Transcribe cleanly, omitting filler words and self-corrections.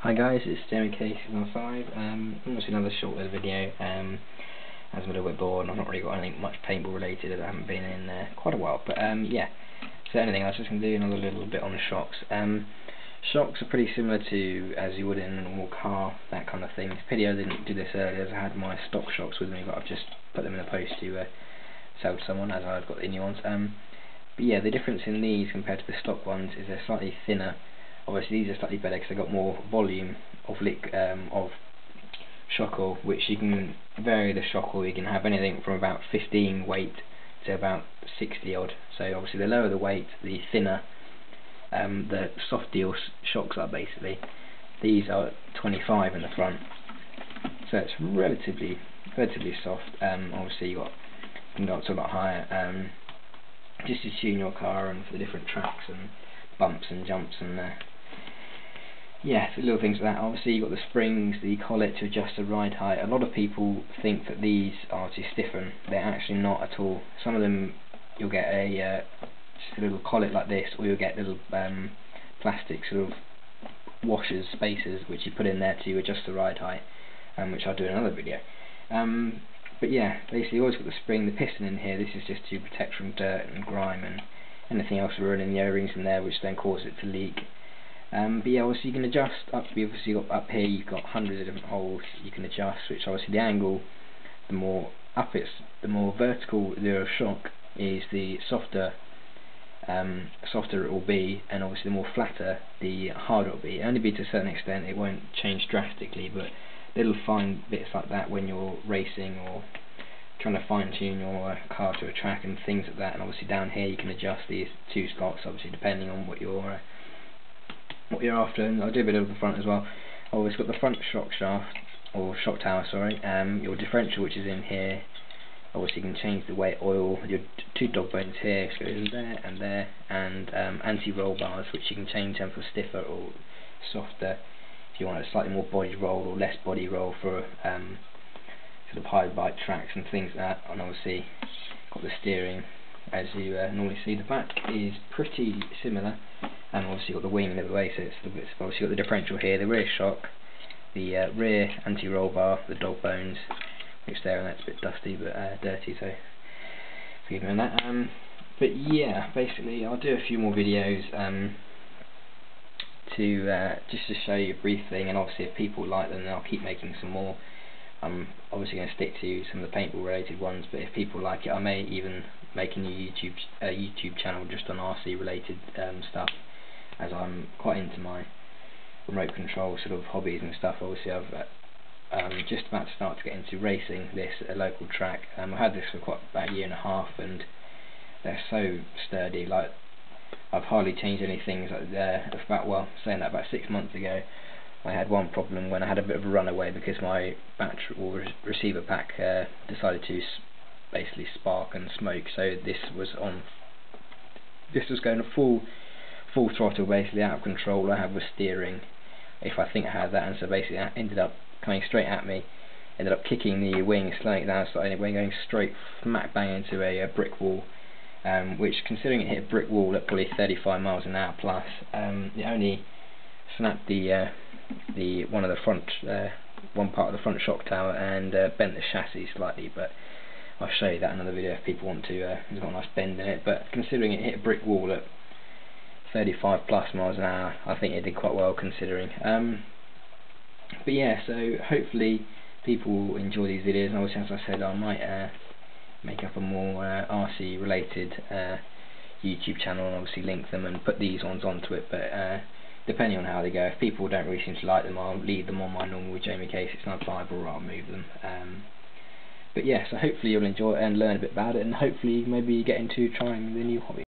Hi guys, it's Jamie K615. Just another short little video. As I'm a little bit bored and I've not really got anything much paintball related. I haven't been in quite a while, but yeah. So anything, I was just going to do another little bit on the shocks. Shocks are pretty similar to as you would in a normal car, that kind of thing. Pity I didn't do this earlier, as I had my stock shocks with me, but I've just put them in the post to sell to someone, as I've got the new ones. But yeah, the difference in these compared to the stock ones is they're slightly thinner. Obviously these are slightly better because they've got more volume of shock oil, which you can vary the shock oil. You can have anything from about 15 weight to about 60 odd. So obviously the lower the weight, the thinner the soft deal shocks are basically. These are 25 in the front, so it's relatively soft. Obviously you can go up to a lot higher, just to tune your car and for the different tracks and bumps and jumps and yeah, little things like that. Obviously you've got the springs, the collet to adjust the ride height. A lot of people think that these are to stiffen. They're actually not at all. Some of them you'll get just a little collet like this, or you'll get little plastic sort of washers, spacers, which you put in there to adjust the ride height, which I'll do in another video. But yeah, basically you always got the spring, the piston in here. This is just to protect from dirt and grime and anything else running the O-rings in there, which then causes it to leak. But yeah, obviously you can adjust up. You obviously got up here. You've got hundreds of different holes you can adjust. Which obviously the angle, the more up the more vertical the shock is, the softer it will be, and obviously the more flatter, the harder it will be. Only be to a certain extent. It won't change drastically, but little fine bits like that when you're racing or trying to fine tune your car to a track and things like that. And obviously down here you can adjust these two slots, obviously depending on what you're after. And I'll do a bit of the front as well. Oh, it's got the front shock shaft, or shock tower, sorry. Your differential, which is in here. Obviously you can change the weight oil. Your two dog bones here, so it goes there, and anti-roll bars, which you can change them for stiffer or softer. If you want a slightly more body roll or less body roll for sort of high bike tracks and things like that. And obviously got the steering, as you normally see. The back is pretty similar, and obviously got the wing the other way, so it's obviously got the differential here, the rear shock, the rear anti-roll bar, the dog bones, which there, and that's a bit dusty but dirty, so forgive me on that. But yeah, basically I'll do a few more videos just to show you a brief thing, and obviously if people like them then I'll keep making some more. I'm obviously going to stick to some of the paintball related ones, but if people like it I may even make a new YouTube channel just on RC related stuff, as I'm quite into my remote control sort of hobbies and stuff. Obviously I've just about to start to get into racing this at a local track. I've had this for about a year and a half, and they're so sturdy. Like, I've hardly changed anything. About 6 months ago I had one problem when I had a bit of a runaway because my battery or receiver pack decided to basically spark and smoke. So this was going full throttle, basically out of control. I had was steering, if I think I had that, and so basically I ended up coming straight at me, ended up kicking the wing, slowing it down, started going straight smack bang into a brick wall, which, considering it hit a brick wall at probably 35 miles an hour plus, it only snapped one part of the front shock tower and bent the chassis slightly, but I'll show you that in another video if people want to. It's got a nice bend in it, but considering it hit a brick wall at 35 plus miles an hour, I think it did quite well considering. But yeah, so hopefully people will enjoy these videos, and obviously, as I said, I might make up a more RC related YouTube channel and obviously link them and put these ones onto it, but depending on how they go, if people don't really seem to like them, I'll leave them on my normal Jamie K695 or I'll move them. But yeah, so hopefully you'll enjoy it and learn a bit about it, and hopefully maybe get into trying the new hobby.